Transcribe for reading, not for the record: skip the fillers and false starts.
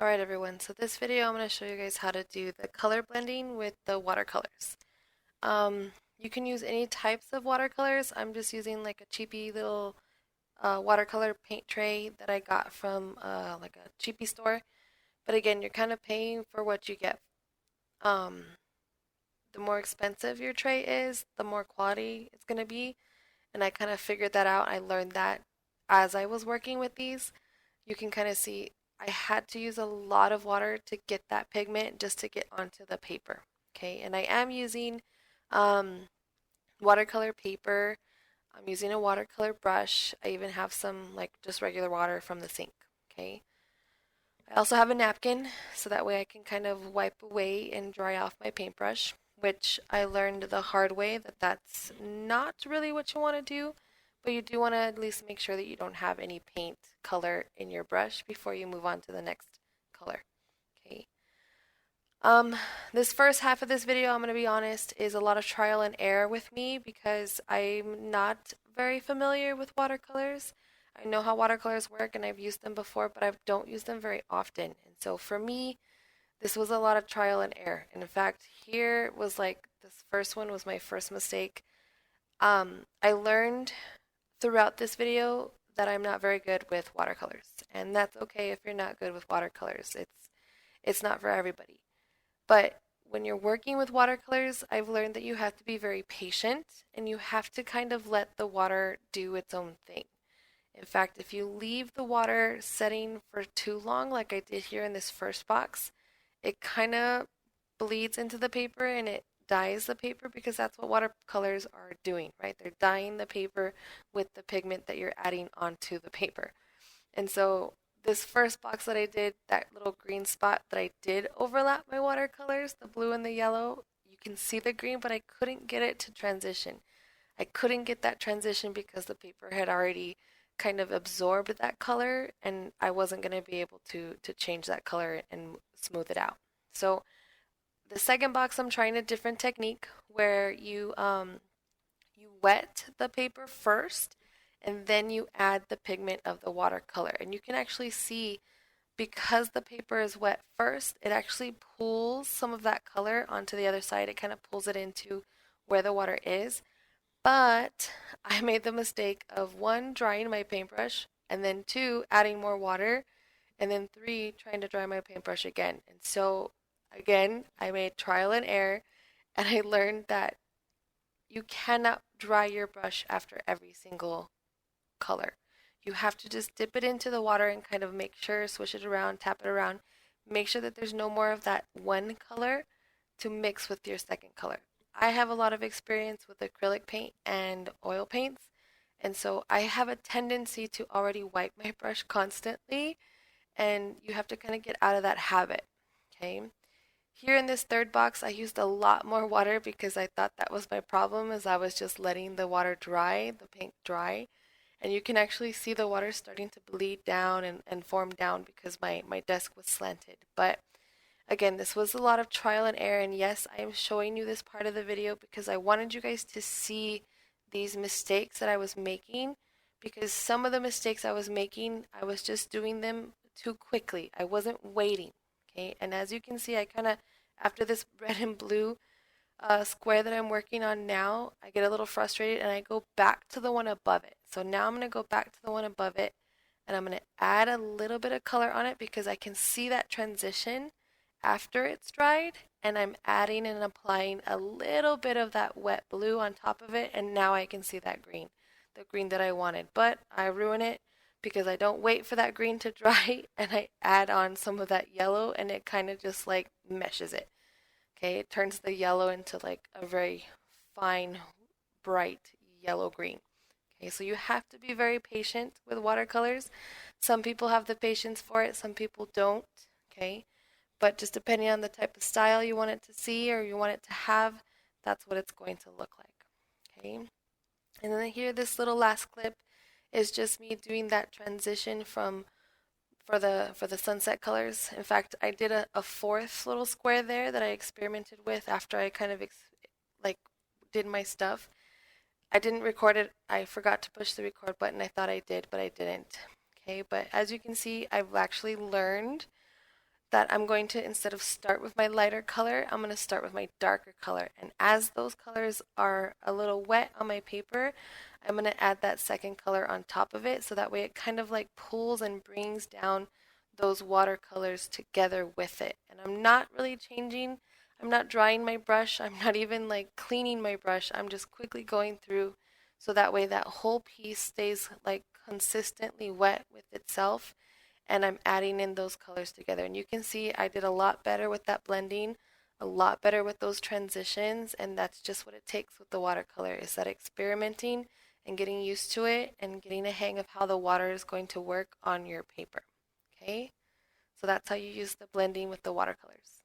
Alright everyone, so this video I'm going to show you guys how to do the color blending with the watercolors. You can use any types of watercolors. I'm just using like a cheapy little watercolor paint tray that I got from like a cheapy store. But again, you're kind of paying for what you get. Um, the more expensive your tray is, the more quality it's going to be. And I kind of figured that out. I learned that as I was working with these. You can kind of see I had to use a lot of water to get that pigment just to get onto the paper. Okay, and I am using um, watercolor paper. I'm using a watercolor brush. I even have some like just regular water from the sink. Okay, I also have a napkin so that way I can kind of wipe away and dry off my paintbrush, which I learned the hard way that that's not really what you want to do, but you do want to at least make sure that you don't have any paint color in your brush before you move on to the next color. Okay. Um, this first half of this video, I'm going to be honest, is a lot of trial and error with me because I'm not very familiar with watercolors. I know how watercolors work and I've used them before, but I don't use them very often. And so for me, this was a lot of trial and error. And in fact, here was like this first one was my first mistake. I learned throughout this video that I'm not very good with watercolors, and that's okay if you're not good with watercolors. It's not for everybody. But when you're working with watercolors, I've learned that you have to be very patient and you have to kind of let the water do its own thing. In fact, if you leave the water setting for too long, like I did here in this first box, it kind of bleeds into the paper and it dyes the paper because that's what watercolors are doing, right? They're dyeing the paper with the pigment that you're adding onto the paper. And so this first box that I did, that little green spot that I did overlap my watercolors, the blue and the yellow, you can see the green, but I couldn't get it to transition. I couldn't get that transition because the paper had already kind of absorbed that color and I wasn't going to be able to change that color and smooth it out. So the second box I'm trying a different technique where you wet the paper first and then you add the pigment of the watercolor. And you can actually see because the paper is wet first, it actually pulls some of that color onto the other side. It kind of pulls it into where the water is. But I made the mistake of one, drying my paintbrush, and then two, adding more water, and then three, trying to dry my paintbrush again. And so, again, I made trial and error, and I learned that you cannot dry your brush after every single color. You have to just dip it into the water and kind of make sure, swish it around, tap it around, make sure that there's no more of that one color to mix with your second color. I have a lot of experience with acrylic paint and oil paints, and so I have a tendency to already wipe my brush constantly, and you have to kind of get out of that habit. Okay. Here in this third box, I used a lot more water because I thought that was my problem, as I was just letting the water dry, the paint dry. And you can actually see the water starting to bleed down and form down because my desk was slanted. But again, this was a lot of trial and error. And yes, I am showing you this part of the video because I wanted you guys to see these mistakes that I was making, because some of the mistakes I was making, I was just doing them too quickly. I wasn't waiting. Okay. And as you can see, I kind of, after this red and blue square that I'm working on now, I get a little frustrated and I go back to the one above it. So now I'm going to go back to the one above it and I'm going to add a little bit of color on it because I can see that transition after it's dried, and I'm adding and applying a little bit of that wet blue on top of it, and now I can see that green, the green that I wanted. But I ruin it because I don't wait for that green to dry and I add on some of that yellow and it kind of just like meshes it. Okay, it turns the yellow into like a very fine, bright yellow green. Okay, so you have to be very patient with watercolors. Some people have the patience for it, some people don't. Okay, but just depending on the type of style you want it to see or you want it to have, that's what it's going to look like. Okay, and then here, this little last clip is just me doing that transition from for the sunset colors. In fact, I did a fourth little square there that I experimented with after I kind of like did my stuff. I didn't record it. I forgot to push the record button. I thought I did, but I didn't. Okay, but as you can see, I've actually learned that I'm going to, instead of start with my lighter color, I'm going to start with my darker color. And as those colors are a little wet on my paper, I'm going to add that second color on top of it so that way it kind of like pulls and brings down those watercolors together with it. And I'm not really changing, I'm not drying my brush, I'm not even like cleaning my brush, I'm just quickly going through so that way that whole piece stays like consistently wet with itself, and I'm adding in those colors together. And you can see I did a lot better with that blending, a lot better with those transitions, and that's just what it takes with the watercolor, is that experimenting and getting used to it and getting a hang of how the water is going to work on your paper. Okay? So that's how you use the blending with the watercolors.